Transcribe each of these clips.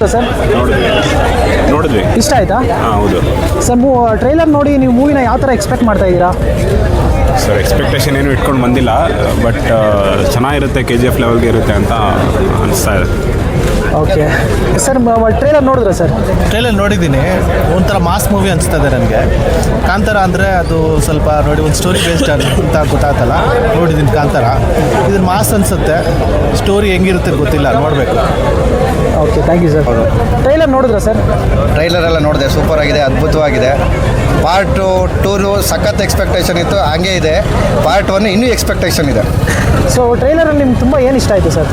ನೋಡಿದ್ರಾ ಸರ್? ನೋಡಿದ್ವಿ. ಇಷ್ಟ ಆಯ್ತಾ? ಹೌದು ಸರ್. ಟ್ರೈಲರ್ ನೋಡಿ ನೀವು ಮೂವಿನ ಯಾವ ಥರ ಎಕ್ಸ್ಪೆಕ್ಟ್ ಮಾಡ್ತಾ ಇದ್ದೀರಾ ಸರ್? ಎಕ್ಸ್ಪೆಕ್ಟೇಷನ್ ಏನು ಇಟ್ಕೊಂಡು ಬಂದಿಲ್ಲ, ಬಟ್ ಚೆನ್ನಾಗಿರುತ್ತೆ, KGF ಲೆವೆಲ್ಗೆ ಇರುತ್ತೆ ಅಂತ ಅನಿಸ್ತಾ ಇದೆ. Okay sir. ಟ್ರೈಲರ್ ನೋಡಿದ್ರಾ ಸರ್? ಟ್ರೈಲರ್ ನೋಡಿದ್ದೀನಿ. ಒಂಥರ ಮಾಸ್ ಮೂವಿ ಅನಿಸ್ತದೆ ನನಗೆ. ಕಾಂತಾರ ಅಂದರೆ ಅದು ಸ್ವಲ್ಪ ನೋಡಿ ಒಂದು ಸ್ಟೋರಿ ಬೇಸ್ಡ್ ಅಂತ ಗೊತ್ತಾಗ್ತಲ್ಲ, ನೋಡಿದ್ದೀನಿ ಕಾಂತಾರ. ಇದು ಮಾಸ್ ಅನಿಸುತ್ತೆ. ಸ್ಟೋರಿ ಹೆಂಗಿರುತ್ತೆ ಗೊತ್ತಿಲ್ಲ, ನೋಡಬೇಕು. Okay, thank you sir. Trailer ನೋಡಿದ್ರಾ ಸರ್? ಟ್ರೈಲರ್ ಎಲ್ಲ ನೋಡಿದೆ, ಸೂಪರ್ ಆಗಿದೆ, ಅದ್ಭುತವಾಗಿದೆ. ಪಾರ್ಟ್ 2 ಸಖತ್ ಎಕ್ಸ್ಪೆಕ್ಟೇಷನ್ ಇತ್ತು, ಹಂಗೆ ಇದೆ. ಪಾರ್ಟ್ 1 ಇನ್ನೂ ಎಕ್ಸ್ಪೆಕ್ಟೇಷನ್ ಇದೆ. ಸೊ ಟ್ರೈಲರಲ್ಲಿ ನಿಮ್ಗೆ ತುಂಬ ಏನು ಇಷ್ಟ ಆಯಿತು ಸರ್?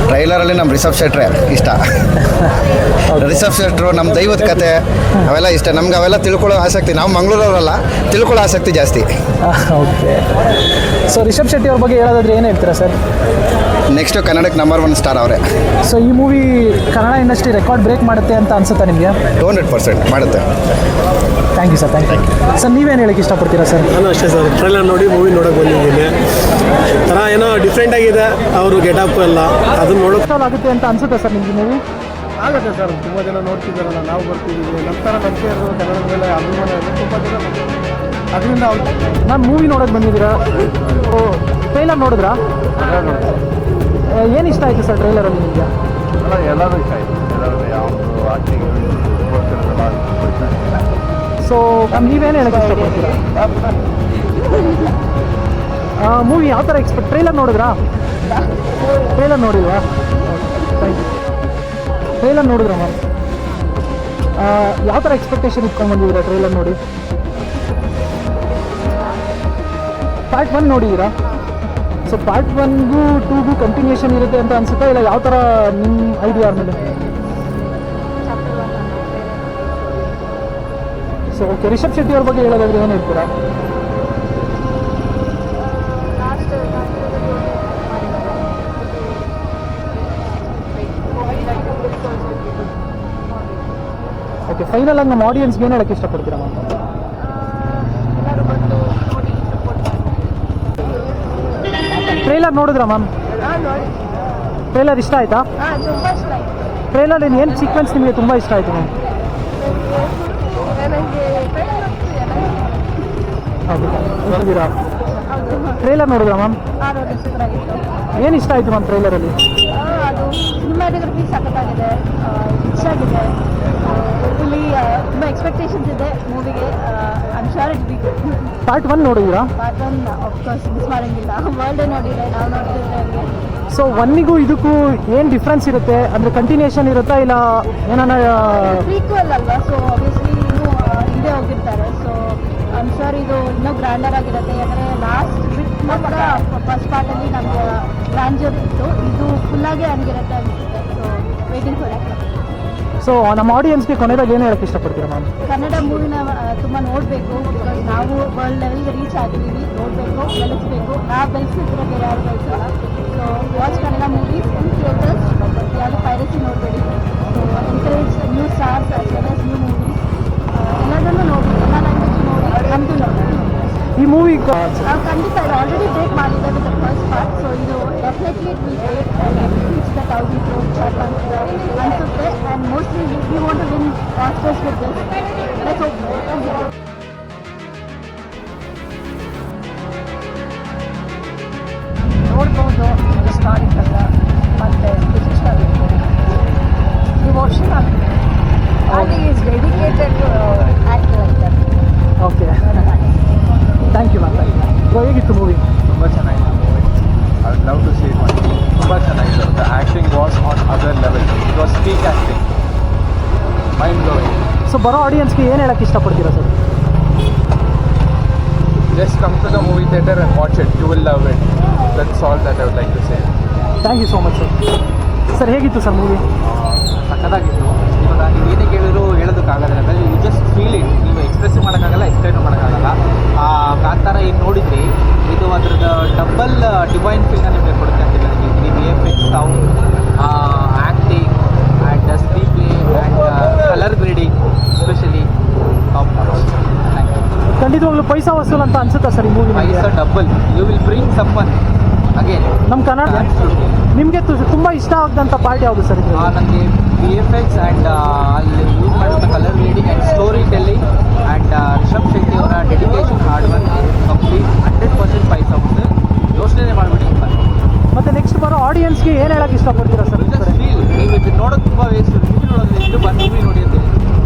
ಟ್ರೈಲರಲ್ಲಿ ನಮ್ಮ ರಿಷಬ್ ಶೆಟ್ರೆ ಇಷ್ಟ. ರಿಷಬ್ ಶೆಟ್ರು ನಮ್ಮ ದೈವದ ಕತೆ ಅವೆಲ್ಲ ಇಷ್ಟ ನಮ್ಗೆ. ಅವೆಲ್ಲ ತಿಳ್ಕೊಳ್ಳೋ ಆಸಕ್ತಿ. ನಾವು ಮಂಗಳೂರವರಲ್ಲ, ತಿಳ್ಕೊಳ್ಳೋ ಆಸಕ್ತಿ ಜಾಸ್ತಿ. ಓಕೆ. ಸೊ ರಿಷಬ್ ಶೆಟ್ಟಿ ಅವ್ರ ಬಗ್ಗೆ ಹೇಳೋದಾದ್ರೆ ಏನು ಹೇಳ್ತೀರಾ ಸರ್? ನೆಕ್ಸ್ಟು ಕನ್ನಡಕ್ಕೆ ನಂಬರ್ 1 ಸ್ಟಾರ್ ಅವರೇ. ಸೊ ಈ movie Kannada industry record break ಮಾಡುತ್ತೆ ಅಂತ ಅನ್ಸುತ್ತಾ ನಿಮಗೆ? 200% ಮಾಡುತ್ತೆ. Thank you sir. Thank you sir. ನೀವೇನು ಹೇಳಕ್ಕೆ ಇಷ್ಟಪಡ್ತೀರಾ ಸರ್? ನಾನು ಅಷ್ಟೇ ಸರ್, ಟ್ರೈಲರ್ ನೋಡಿ ಮೂವಿ ನೋಡೋಕೆ ಬಂದಿದ್ದೀನಿ. ಥರ ಏನೋ ಡಿಫ್ರೆಂಟ್ ಆಗಿದೆ ಅವರು ಗೆಟಪ್ ಎಲ್ಲ, ಅದನ್ನ ನೋಡೋಕೆ ಆಗುತ್ತೆ ಅಂತ ಅನ್ಸುತ್ತಾ ಸರ್ ನಿಮಗೆ ಮೂವಿ? ಆಗುತ್ತೆ ಸರ್. ತುಂಬ ಜನ ನೋಡ್ತಿದ್ದಾರಲ್ಲ, ನಾವು ಬರ್ತಿದ್ದೀವಿ. ನಂತರ ನಂಬಿಕೆ ಇರೋದು ಕನ್ನಡದ ಮೇಲೆ ಅಭಿಮಾನ ಇದೆ ತುಂಬ ಜನ. ಅದರಿಂದ ನಾನು ಮೂವಿ ನೋಡೋಕೆ ಬಂದಿದ್ದೀರಾ? ಟ್ರೈಲರ್ ನೋಡಿದ್ರಾ? ಏನು ಇಷ್ಟ ಆಯಿತು ಸರ್ ಟ್ರೈಲರಲ್ಲಿ ನಿಮಗೆ? ಎಲ್ಲರೂ ಇಷ್ಟ ಆಯಿತು. ಎಲ್ಲರೂ ಯಾವುದು ಆಕ್ಟಿಂಗ್ ಸೊ ನೀವೇನು ಹೇಳಕ್ಕೆ ಇಷ್ಟಪಡ್ತೀರಾ? ಮೂವಿ ಯಾವ ಥರ ಟ್ರೈಲರ್ ನೋಡಿದ್ರಾ? ಟ್ರೈಲರ್ ನೋಡಿಲ್ವಾ? Thank you. ಟ್ರೈಲರ್ ನೋಡಿದ್ರಾ ಮ್ಯಾಮ್? ಯಾವ ಥರ ಎಕ್ಸ್ಪೆಕ್ಟೇಷನ್ ಇಟ್ಕೊಂಡು ಬಂದಿದ್ದೀರಾ ಟ್ರೈಲರ್ ನೋಡಿ? ಪಾರ್ಟ್ 1 ನೋಡಿದ್ದೀರಾ? ಸೊ ಪಾರ್ಟ್ 1ಗೂ 2ಗೂ ಕಂಟಿನ್ಯೂಷನ್ ಇರುತ್ತೆ ಅಂತ ಅನ್ಸುತ್ತಾ, ಇಲ್ಲ ಯಾವ ಥರ ನಿಮ್ಮ ಐಡಿಯಾ ಆದಮೇಲೆ? So okay. ರಿಷಬ್ ಶೆಟ್ಟಿ ಅವ್ರ ಬಗ್ಗೆ ಹೇಳೋದಾದ್ರೆ ಏನು ಹೇಳ್ತೀರಾ? ಓಕೆ, ಫೈನಲ್ ಆಗಿ ನಮ್ಮ ಆಡಿಯನ್ಸ್ಗೆ ಏನು ಹೇಳಕ್ಕೆ ಇಷ್ಟಪಡ್ತೀರಾ ಮ್ಯಾಮ್? ಟ್ರೈಲರ್ ನೋಡಿದ್ರಾ ಮ್ಯಾಮ್? ಟ್ರೈಲರ್ ಇಷ್ಟ ಆಯ್ತಾ? ಟ್ರೈಲರ್ ಏನು ಸೀಕ್ವೆನ್ಸ್ ನಿಮಗೆ ತುಂಬ ಇಷ್ಟ ಆಯಿತು ಮ್ಯಾಮ್? ಹೌದು, ನೋಡಿದ್ದೀರಾ? ಟ್ರೈಲರ್ ನೋಡಿದ್ರಾ ಮ್ಯಾಮ್? ಏನು ಇಷ್ಟ ಆಯಿತು ಮ್ಯಾಮ್ ಟ್ರೈಲರಲ್ಲಿ? ಅದು ಸಿನಿಮಾಟೋಗ್ರಫಿ ಸಖತ್ತಾಗಿದೆ, ಇಷ್ಟ ಆಗಿದೆ. ಇಲ್ಲಿ ತುಂಬ ಎಕ್ಸ್ಪೆಕ್ಟೇಷನ್ಸ್ ಇದೆ ಮೂವಿಗೆ. I'm sure it be good. Part 1 ನೋಡಿದ್ದೀರಾ? ಪಾರ್ಟ್ 1 ಆಫ್ಕೋರ್ಸ್ ಮಿಸ್ ಮಾಡೋಂಗಿಲ್ಲ. ವರ್ಲ್ಡೇ ನೋಡಿದೆ, ನಾವು ನೋಡ್ತಿದ್ದೆ. ಸೊ 1ಗೂ ಇದಕ್ಕೂ ಏನು ಡಿಫ್ರೆನ್ಸ್ ಇರುತ್ತೆ? ಅಂದರೆ ಕಂಟಿನ್ಯೂಷನ್ ಇರುತ್ತಾ, ಇಲ್ಲ ಏನಾನ ಪ್ರೀಕ್ವೆಲ್ ಅಲ್ವಾ? ಸೊ ಆಬ್ವಿಯಸ್ಲಿ ಇನ್ನೂ ಹಿಂದೆ ಹೋಗಿರ್ತಾರೆ. ಸೊ ಐಮ್ ಶೋರ್ ಇದು ಇನ್ನೂ ಗ್ರ್ಯಾಂಡರ್ ಆಗಿರುತ್ತೆ. ಯಾಕಂದರೆ ಲಾಸ್ಟ್ ಬಿಟ್ ಮಾತ್ರ ಫಸ್ಟ್ ಪಾರ್ಟಲ್ಲಿ ನಮಗೆ ಗ್ರ್ಯಾಂಜರ್ ಇತ್ತು, ಇದು ಫುಲ್ಲಾಗೆ ಹಂಗಿರುತ್ತೆ ಅನಿಸುತ್ತೆ. So waiting for it. So ನಮ್ಮ ಆಡಿಯನ್ಸ್ಗೆ ಕೊನೆದಾಗ ಏನು ಹೇಳಕ್ಕೆ ಇಷ್ಟಪಡ್ತೀರಾ ಮ್ಯಾಮ್? ಕನ್ನಡ ಮೂವಿನ ತುಂಬ ನೋಡಬೇಕು. ಬಿಕಾಸ್ ನಾವು ವರ್ಲ್ಡ್ ಲೆವೆಲ್ಗೆ ರೀಚ್ ಆಗಿದ್ದೀವಿ, ನೋಡಬೇಕು, ಬೆಳೆಸಬೇಕು. ನಾವು ಬೆಳೆಸಿದ್ರೆ ಬೇರೆ ಯಾರು ಬೆಳೆಸಲ್ಲ. So watch Kannada movies in theatres. ಯಾವುದು ಪೈರಸಿ ನೋಡಬೇಡಿ. So encourage new stars as well as new movies. ಎಲ್ಲದನ್ನು ನೋಡಿ, ಎಲ್ಲ ಲ್ಯಾಂಗ್ವೇಜ್ ನೋಡಿ, ನಮ್ಮದು ನೋಡಿ. ಈ ಮೂವಿ ಖಂಡಿತ ಇದು ಆಲ್ರೆಡಿ ಬ್ರೇಕ್ ಮಾಡಿದೆ with the first part. So ಇದು definitely it will break reach the 1000 crore ಅನಿಸುತ್ತೆ. And mostly we want to win Oscars with this. Let's hope. ನೋಡ್ಬೋದು ಹಿಸ್ಟಾರಿಕಲ್ ಮತ್ತು ಫಿಸಿಕಲ್ ಡಿವೋಷನ್ ಆಗಿದೆ. And is dedicated to act like that. Okay, thank you ma'am. ಹೇಗಿತ್ತು movie? ತುಂಬ ಚೆನ್ನಾಗಿದೆ movie. I would love to see it one. ತುಂಬ ಚೆನ್ನಾಗಿದೆ. The acting was on other level. It was peak acting, mind blowing. So ಬರೋ ಆಡಿಯನ್ಸ್ಗೆ ಏನು ಹೇಳಕ್ಕೆ ಇಷ್ಟಪಡ್ತೀರಾ sir? Just come to the movie theatre and watch it. You will love it. That's all that I would like to say. Thank you so much sir. Sir ಹೇಗಿತ್ತು sir movie? ಸಕ್ಕತ್ತಾಗಿತ್ತು. ಇವಾಗ ನೀವು ಏನೇ ಕೇಳಿದ್ರು ಹೇಳೋದಕ್ಕಾಗಲ್ಲ. ಯಾಕಂದರೆ ಯು ಜಸ್ಟ್ ಫೀಲ್ ಇಟ್. ನೀವು express ಮಾಡೋಕ್ಕಾಗಲ್ಲ, ಎಕ್ಸ್ಪ್ಲೈನ್ ಮಾಡೋಕ್ಕಾಗಲ್ಲ. ಕಾಂತಾರ ಏನು ನೋಡಿದ್ರಿ, ಇದು ಅದ್ರದ್ದು ಡಬಲ್ ಡಿವೈನ್ ಫೀಲ್ನ ನಿಮಗೆ ಕೊಡುತ್ತೆ ಅಂತ ಹೇಳಿದ್ವಿ. ನೀವು VFX, sound, acting and screenplay and colour grading especially top notch. Thank you. ಖಂಡಿತವಾಗ್ಲೂ ಪೈಸಾ ವಸೂಲ್ ಅಂತ ಅನ್ಸುತ್ತಾ ಸರ್ ಈ ಮೂವಿ? ಪೈಸಾ double. You will bring summon again. ನಮ್ಮ ಕನ್ನಡ ನಿಮಗೆ ತುಂಬ ಇಷ್ಟ ಆಗದಂಥ ಪಾರ್ಟ್ ಯಾವುದು ಸರ್? ನನಗೆ VFX ಆ್ಯಂಡ್ ಅಲ್ಲಿ ಯೂಸ್ ಮಾಡಿರೋ colour grading and story telling and Rishab Shetty ಅವರ ಡೆಡಿಕೇಶನ್ ಹಾರ್ಡ್ ವರ್ಕ್ ಕಂಪ್ಲೀಟ್ 100% ಪೈಸ ಆಗುತ್ತೆ. ಯೋಚನೆ ಮಾಡಿಬಿಡಿ. ಮತ್ತು ನೆಕ್ಸ್ಟ್ ಬರೋ ಆಡಿಯನ್ಸ್ಗೆ ಏನು ಹೇಳಕ್ಕೆ ಇಷ್ಟಪಡ್ತೀರಾ ಸರ್? ಜಸ್ಟ್ ಫೀಲ್ ನೀವು ಇದು ನೋಡೋದು ತುಂಬ ವೇಸ್ಟ್, ರಿವ್ಯೂ ನೋಡೋದು ಎಷ್ಟು ಬಂದು ಮೂವಿ ನೋಡಿ ಅಂತ ಹೇಳಿ.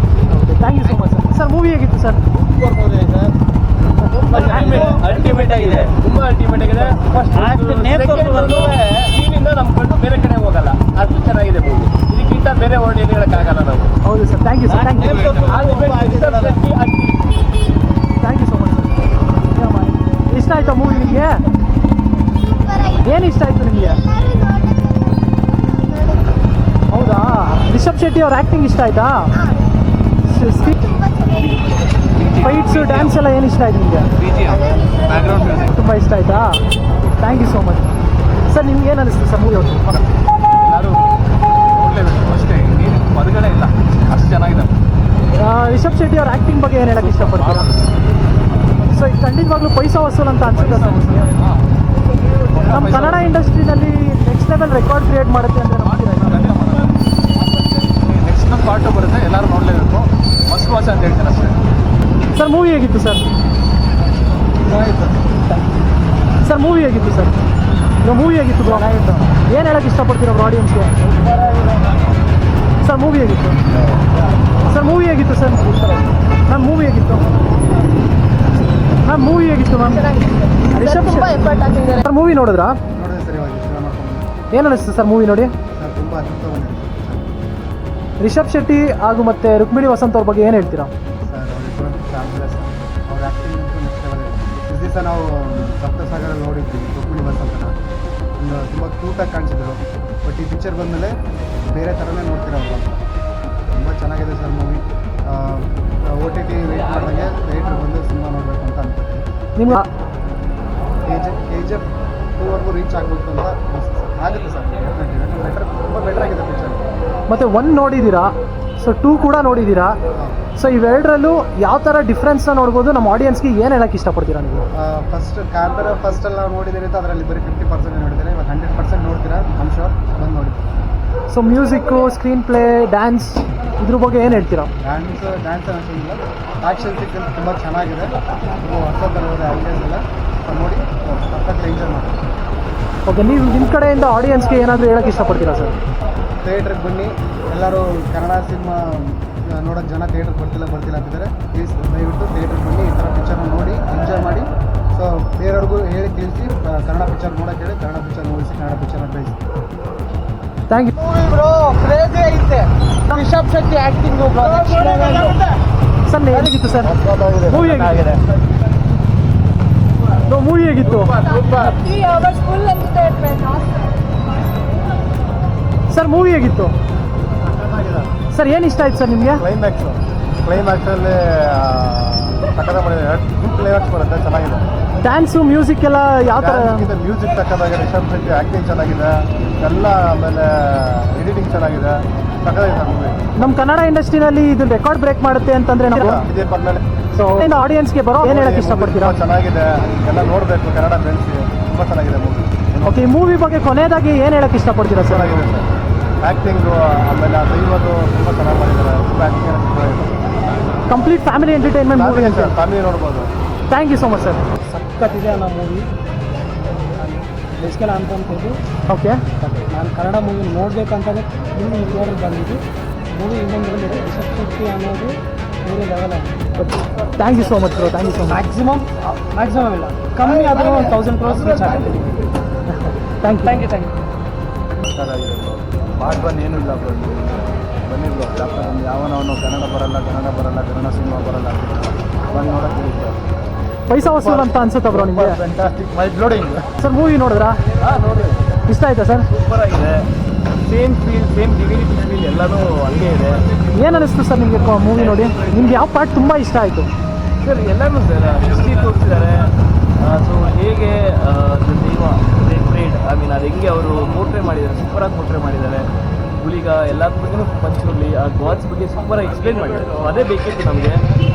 Okay, thank you so much sir. Sir movie ಹೇಗಿತ್ತು ಸರ್? ಅಲ್ಟಿಮೇಟ್ ಆಗಿದೆ, ತುಂಬ ಅಲ್ಟಿಮೇಟ್ ಆಗಿದೆ. ಸ್ಕ್ರೀನಿಂದ ನಮ್ಮ ಕಣ್ಣು ಬೇರೆ ಕಡೆ ಹೋಗಲ್ಲ, ಅಷ್ಟು ಚೆನ್ನಾಗಿದೆ ಮೂವಿ. ಇದಕ್ಕಿಂತ ಬೇರೆ ವರ್ಡ್ ಏನು ಹೇಳೋಕ್ಕಾಗಲ್ಲ ನಾವು. ಹೌದು sir, thank you sir. Thank you so much sir. ಇಷ್ಟ ಆಯ್ತಾ ಮೂವಿ ನಿಮಗೆ? ಏನು ಇಷ್ಟ ಆಯಿತು ನಿಮಗೆ? ಹೌದಾ, ರಿಷಬ್ ಶೆಟ್ಟಿ ಅವ್ರ ಆ್ಯಕ್ಟಿಂಗ್ ಇಷ್ಟ ಆಯ್ತಾ? ಫೈಟ್ಸು ಡ್ಯಾನ್ಸ್ ಎಲ್ಲ ಏನು ಇಷ್ಟ ಆಯ್ತು ನಿಮಗೆ? ಬ್ಯಾಕ್ಗ್ರೌಂಡ್ ಮ್ಯೂಸಿಕ್ ತುಂಬ ಇಷ್ಟ ಆಯ್ತಾ? Thank you so much sir. ನಿಮ್ಗೆ ಏನು ಅನಿಸ್ತು ಸರ್ ಮೂವಿ ಅವ್ರು? ಎಲ್ಲರೂ ನೋಡಲೇಬೇಕು ಅಷ್ಟೇ, ಇನ್ನೇನು ಹೊರಗಡೆ ಇಲ್ಲ, ಅಷ್ಟು ಚೆನ್ನಾಗಿದೆ. ರಿಷಬ್ ಶೆಟ್ಟಿ ಅವ್ರ ಆ್ಯಕ್ಟಿಂಗ್ ಬಗ್ಗೆ ಏನು ಹೇಳಕ್ಕೆ ಇಷ್ಟಪಡ್ತೀರಾ? ಸೊ ಇದು ಖಂಡಿತವಾಗ್ಲೂ ಪೈಸಾ ವಸೂಲ್ ಅಂತ ಅನ್ಸುತ್ತೆ ಸರ್ ನಿಮಗೆ? ನಮ್ಮ ಕನ್ನಡ ಇಂಡಸ್ಟ್ರಿನಲ್ಲಿ ನೆಕ್ಸ್ಟ್ ಲೆವೆಲ್ ರೆಕಾರ್ಡ್ ಕ್ರಿಯೇಟ್ ಮಾಡುತ್ತೆ ಅಂತ ನಂಬ್ತೀರಾ? ನೆಕ್ಸ್ಟ್ ಪಾರ್ಟು ಬರುತ್ತೆ, ಎಲ್ಲರೂ ನೋಡಲೇಬೇಕು. ಮಸ್ಟ್ ವಾಚ್ ಅಂತ ಹೇಳ್ತೀನಿ ಅಷ್ಟೇ. ಸರ್ ಮೂವಿ ಹೇಗಿತ್ತು ಸರ್? ಸರ್ ಮೂವಿ ಹೇಗಿತ್ತು ಸರ್? ಈಗ ಮೂವಿ ಹೇಗಿತ್ತು ಬ್ರೋ? ಏನು ಹೇಳಕ್ಕೆ ಇಷ್ಟಪಡ್ತೀರಾ ಬ್ರೋ ಆಡಿಯನ್ಸ್ಗೆ? ಸರ್ ಮೂವಿ ಹೇಗಿತ್ತು? ಸರ್ ಮೂವಿ ಹೇಗಿತ್ತು ಸರ್? ಮ್ಯಾಮ್ ಮೂವಿ ಹೇಗಿತ್ತು? ಮ್ಯಾಮ್ ಮೂವಿ ಹೇಗಿತ್ತು ಮ್ಯಾಮ್? ರಿಷಬ್ ಸರ್ ಮೂವಿ ನೋಡಿದ್ರಾ? ನೋಡಿದೆ ಸರ್, ಇವಾಗ ಏನು ಅನಿಸ್ತು ಸರ್ ಮೂವಿ ನೋಡಿ? ಸರ್ ತುಂಬ ಅದ್ಭುತವಾಗಿದೆ ರಿಷಬ್ ಶೆಟ್ಟಿ ಹಾಗೂ ಮತ್ತು ರುಕ್ಮಿಣಿ ವಸಂತ್ ಅವ್ರ ಬಗ್ಗೆ ಏನು ಹೇಳ್ತೀರಾ? ಸರ್. ಅವರಿಬ್ಬರು ಫ್ಯಾಮಿಲಿಸ್, ಅವ್ರ ಆ್ಯಕ್ಟಿಂಗ್ ಅಂತೂ ನೆಕ್ಸ್ಟ್ ಲೆವೆಲ್ ಇದೆ. ಇಷ್ಟು ದಿವಸ ನಾವು ಸಪ್ತಸಾಗರ ನೋಡಿದ್ವಿ ರುಕ್ಮಿಣಿ ವಸಂತನ, ತುಂಬ ಕ್ಯೂಟಾಗಿ ಕಾಣಿಸಿದ್ರು. ಬಟ್ ಈ ಪಿಕ್ಚರ್ ಬಂದಮೇಲೆ ಬೇರೆ ಥರನೇ ನೋಡ್ತೀರಾ ಅವರು. ತುಂಬ ಚೆನ್ನಾಗಿದೆ ಸರ್ ಮೂವಿ. OTT ವೇಟ್ ಮಾಡಿದಾಗೆ ಥಿಯೇಟ್ರ್ ಬಂದು ಸಿನಿಮಾ ನೋಡಬೇಕು ಅಂತ ಅನ್ಕೊಳ್ತೀನಿ. ನಿಮ್ಮ KGF 2ವರೆಗೂ ರೀಚ್ ಆಗಬೇಕು ಅಂತ ಆಗುತ್ತೆ ಸರ್. ಬೆಟರ್, ತುಂಬ ಬೆಟರ್ ಆಗಿದೆ ಪಿಕ್ಚರ್. ಮತ್ತು 1 ನೋಡಿದ್ದೀರಾ, ಸೊ 2 ಕೂಡ ನೋಡಿದ್ದೀರಾ. ಸೊ ಇವೆರಡರಲ್ಲೂ ಯಾವ ಥರ ಡಿಫ್ರೆನ್ಸ್ನ ನೋಡ್ಬೋದು? ನಮ್ಮ ಆಡಿಯನ್ಸ್ಗೆ ಏನು ಹೇಳಕ್ಕೆ ಇಷ್ಟಪಡ್ತೀರಾ ನೀವು? ಫಸ್ಟ್ ಕಾಂತಾರ ಫಸ್ಟಲ್ಲಿ ನಾವು ನೋಡಿದ್ದೀರಿ ಅಂತ ಅದರಲ್ಲಿ ಬರೀ 50% ನೋಡಿದ್ದೀರಾ. ಇವಾಗ 100% ನೋಡ್ತೀರಾ, ನಮ್ಮ ಶೋರ್ ಬಂದು ನೋಡಿ. So music, screen play, dance ಇದ್ರ ಬಗ್ಗೆ ಏನು ಹೇಳ್ತೀರಾ? ಡ್ಯಾನ್ಸ್ ಅನಿಸೋದಿಲ್ಲ, ಆ್ಯಕ್ಷನ್ ಸಿಕ್ಕಲ್ಲಿ ತುಂಬ ಚೆನ್ನಾಗಿದೆ. ಹೊಸ ಥರದ ಐಡಿಯಾಸ್ ಎಲ್ಲ ನೋಡಿ ಪರ್ಫೆಕ್ಟ್ ಎಂಜಾಯ್ ಮಾಡಿ. ಓಕೆ, ನೀವು ನಿಮ್ಮ ಕಡೆಯಿಂದ ಆಡಿಯನ್ಸ್ಗೆ ಏನಾದರೂ ಹೇಳಕ್ಕೆ ಇಷ್ಟಪಡ್ತೀರಾ ಸರ್? ಥಿಯೇಟ್ರಿಗೆ ಬನ್ನಿ, ಎಲ್ಲರೂ ಕನ್ನಡ ಸಿನಿಮಾ ನೋಡೋಕ್ಕೆ ಜನ ಥಿಯೇಟ್ರಿಗೆ ಬರ್ತಿಲ್ಲ ಅಂತಿದ್ದಾರೆ. ಪ್ಲೀಸ್ ದಯವಿಟ್ಟು ಥಿಯೇಟ್ರಿಗೆ ಬನ್ನಿ, ಈ ಥರ ಪಿಕ್ಚರ್ನ ನೋಡಿ ಎಂಜಾಯ್ ಮಾಡಿ. ಸೊ ಬೇರೆಯವ್ರಿಗೂ ಹೇಳಿ ತಿಳಿಸಿ, ಕನ್ನಡ ಪಿಕ್ಚರ್ ನೋಡೋಕ್ಕೆ ಹೇಳಿ, ಕನ್ನಡ ಪಿಕ್ಚರ್ ನೋಡಿಸಿ, ಕನ್ನಡ ಪಿಕ್ಚರ್ನ ಬೆಳೆಸಿ. ಥ್ಯಾಂಕ್ ಯು ಬ್ರೋ, ಕ್ರೇಜಿ ಐತೆ ರಿಷಬ್ ಶೆಟ್ಟಿ ಆ್ಯಕ್ಟಿಂಗು. ಸರ್ ಹೇಗಿತ್ತು ಸರ್ ಮೂವಿ? ಹೇಗಿದೆ ಮೂವಿ? ಹೇಗಿತ್ತು ಸರ್ ಮೂವಿ? ಹೇಗಿತ್ತು ಸರ್? ಏನು ಇಷ್ಟ ಆಯ್ತು ಸರ್ ನಿಮಗೆ? ಕ್ಲೈಮ್ಯಾಕ್ಸಲ್ಲಿ ಸಕ್ಕದ ಮಾಡಿದೆ, ಕ್ಲೈಮ್ಯಾಕ್ಸ್ ಬರುತ್ತೆ, ಚೆನ್ನಾಗಿದೆ. ಡ್ಯಾನ್ಸು, ಮ್ಯೂಸಿಕ್ ಎಲ್ಲ ಯಾವ ಥರ? ಮ್ಯೂಸಿಕ್ ಸಕ್ಕದಾಗಿದೆ, ರಿಷಬ್ ಶೆಟ್ಟಿ ಆ್ಯಕ್ಟಿಂಗ್ ಚೆನ್ನಾಗಿದೆ ಎಲ್ಲ, ಆಮೇಲೆ ಎಡಿಟಿಂಗ್ ಚೆನ್ನಾಗಿದೆ, ಸಕ್ಕದಾಗಿದೆ ಮೂವಿ. ನಮ್ಮ ಕನ್ನಡ ಇಂಡಸ್ಟ್ರಿನಲ್ಲಿ ಇದು ರೆಕಾರ್ಡ್ ಬ್ರೇಕ್ ಮಾಡುತ್ತೆ ಅಂತಂದರೆ ನಾವು ಇದೇ ಬಂದಮೇಲೆ ಸೊ ಆಡಿಯನ್ಸ್ಗೆ ಬರೋ ಏನು ಹೇಳಕ್ಕೆ ಇಷ್ಟಪಡ್ತೀರಾ? ಚೆನ್ನಾಗಿದೆ, ಎಲ್ಲ ನೋಡಬೇಕು, ಕನ್ನಡ ಬೆಳೆಸಿ, ತುಂಬ ಚೆನ್ನಾಗಿದೆ ಮೂವಿ. ಓಕೆ, ಈ ಮೂವಿ ಬಗ್ಗೆ ಕೊನೆಯದಾಗಿ ಏನು ಹೇಳಕ್ಕೆ ಇಷ್ಟಪಡ್ತೀರಾ ಸರ್? ಚೆನ್ನಾಗಿದೆ ಸರ್, ಆ್ಯಕ್ಟಿಂಗು ಆಮೇಲೆ ಆ ದೈವದು ತುಂಬ ಚೆನ್ನಾಗಿ ಮಾಡಿದ್ದಾರೆ. ತುಂಬ ಆ್ಯಕ್ಟಿಂಗ್ ಚೆನ್ನಾಗಿದೆ, ಕಂಪ್ಲೀಟ್ ಫ್ಯಾಮಿಲಿ ಎಂಟರ್ಟೈನ್ಮೆಂಟ್ ಮೂವಿ ಅಂತ. ಫ್ಯಾಮಿಲಿ ನೋಡ್ಬೋದು. Thank you so much sir. ಸಖತ್ತಿದೆ ಅನ್ನೋ ಮೂವಿ. ಬೇಸಿಗೆಲ್ಲ ಅನ್ಕೊಂತಿದ್ದು ಓಕೆ, ನಾನು ಕನ್ನಡ ಮೂವಿ ನೋಡಬೇಕಂತಲೇ ಇಲ್ಲಿ ಥಿಯೇಟ್ರಿಗೆ ಬಂದಿದ್ದು. ಮೂವಿ ಇನ್ನೊಂದು ರಿಷಬ್ ಶೆಟ್ಟಿ ಅನ್ನೋದು ಬೇರೆ ಲೆವೆಲ್ ಆಗಿದೆ. Thank you so much bro, thank you so much. Maximum ಇಲ್ಲ, ಕಮ್ಮಿ ಆದರೂ 1000 crores ರೀಚ್ ಆಗುತ್ತೆ. Thank you. ಚೆನ್ನಾಗಿದೆ ಪಾರ್ಟ್ 1 ಏನೂ ಇಲ್ಲ ಬ್ರೋ, ಬನ್ನಿ ಬ್ರೋ, ಒಂದು ಯಾವನವನು ಕನ್ನಡ ಬರಲ್ಲ ಕನ್ನಡ ಸಿನಿಮಾ ಬರಲ್ಲ ಬಂದು ನೋಡೋಕ್ಕೆ ಪೈಸಾ ವಸೂಲ್ ಅಂತ ಅನ್ಸುತ್ತಾ ಬ್ರೋ ನಿಮಗೆ? ಫ್ಯಾಂಟಾಸ್ಟಿಕ್ ಮೈಂಡ್ ಬ್ಲೋಡಿಂಗ್ ಸರ್ ಮೂವಿ ನೋಡಿದ್ರಾ? ನೋಡಿ, ಇಷ್ಟ ಆಯ್ತಾ ಸರ್? ಸೂಪರ್ ಆಗಿದೆ. ಸೇಮ್ ಡಿವಿನಿಟಿ ಫೀಲ್ ಎಲ್ಲನೂ ಹಂಗೆ ಇದೆ. ಏನು ಅನಿಸ್ತು ಸರ್ ನಿಮಗೆ ಮೂವಿ ನೋಡಿ? ನಿಮ್ಗೆ ಯಾವ ಪಾರ್ಟ್ ತುಂಬ ಇಷ್ಟ ಆಯಿತು? ಸರ್ ಎಲ್ಲನೂ ಸರ್ ಹಿಸ್ಟ್ರಿ ತೋರಿಸಿದ್ದಾರೆ. ಸೊ ಹೇಗೆ ದೈವ ಪ್ರೇಡ್ ಅದು ಹೆಂಗೆ ಅವರು ಪೋರ್ಟ್ರೇ ಮಾಡಿದ್ದಾರೆ, ಸೂಪರಾಗಿ ಪೋರ್ಟ್ರೇ ಮಾಡಿದ್ದಾರೆ. ಹುಲಿಗ ಎಲ್ಲರ ಬಗ್ಗೆನೂ ಪಂಚುರ್ಲಿ ಆ ಗಾಡ್ಸ್ ಬಗ್ಗೆ ಸೂಪರಾಗಿ ಎಕ್ಸ್ಪ್ಲೇನ್ ಮಾಡಿದ್ದಾರೆ. ಸೊ ಅದೇ ಬೇಕಿತ್ತು ನಮಗೆ.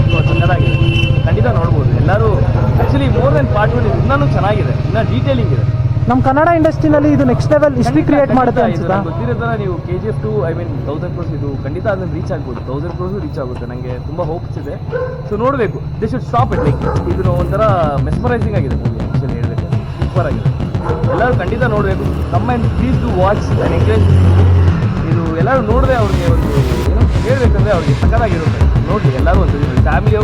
ಸೊ ಅದು ಚೆನ್ನಾಗಿದೆ, ಖಂಡಿತ ನೋಡ್ಬೋದು ಎಲ್ಲರೂ. ಆ್ಯಕ್ಚುಲಿ ಮೋರ್ ದೆನ್ ಪಾರ್ಟ್ 1 ಇನ್ನೂ ಚೆನ್ನಾಗಿದೆ, ಇನ್ನೂ ಡೀಟೇಲಿಂಗ್ ಇದೆ. ನಮ್ಮ ಕನ್ನಡ ಇಂಡಸ್ಟ್ರಿನಲ್ಲಿ ಇದು ನೆಕ್ಸ್ಟ್ ಲೆವೆಲ್ ಹಿಸ್ಟ್ರಿ ಕ್ರಿಯೇಟ್ ಮಾಡುತ್ತೆ ಅನ್ಸುತ್ತಾ? ಗೊತ್ತಿರೋ ಥರ ನೀವು KGF 2 ಐ ಮೀನ್ 1000 crores ಇದು ಖಂಡಿತ ಅದನ್ನು ರೀಚ್ ಆಗ್ಬೋದು. 1000 crores ರೀಚ್ ಆಗುತ್ತೆ. ನನಗೆ ತುಂಬ ಹೋಪ್ಸ್ ಇದೆ. ಸೊ ನೋಡಬೇಕು, they should stop it. Like ಇದು ಒಂಥರ ಮೆಸ್ಮರೈಸಿಂಗ್ ಆಗಿದೆ ಮೂವಿ. ಆ್ಯಕ್ಚುಲಿ ಹೇಳಬೇಕು ಸೂಪರ್ ಆಗಿದೆ. ಎಲ್ಲರೂ ಖಂಡಿತ ನೋಡಬೇಕು. Comment please to watch and encourage. ಇದು ಎಲ್ಲರೂ ನೋಡಿದ್ರೆ ಅವ್ರಿಗೆ ಒಂದು ಏನು ಹೇಳಬೇಕಂದ್ರೆ ಅವ್ರಿಗೆ ಸಕ್ಕತ್ತಾಗಿರುತ್ತೆ. ನೋಡಿರಿ ಎಲ್ಲರೂ ಒಂದು ಫ್ಯಾಮಿಲಿ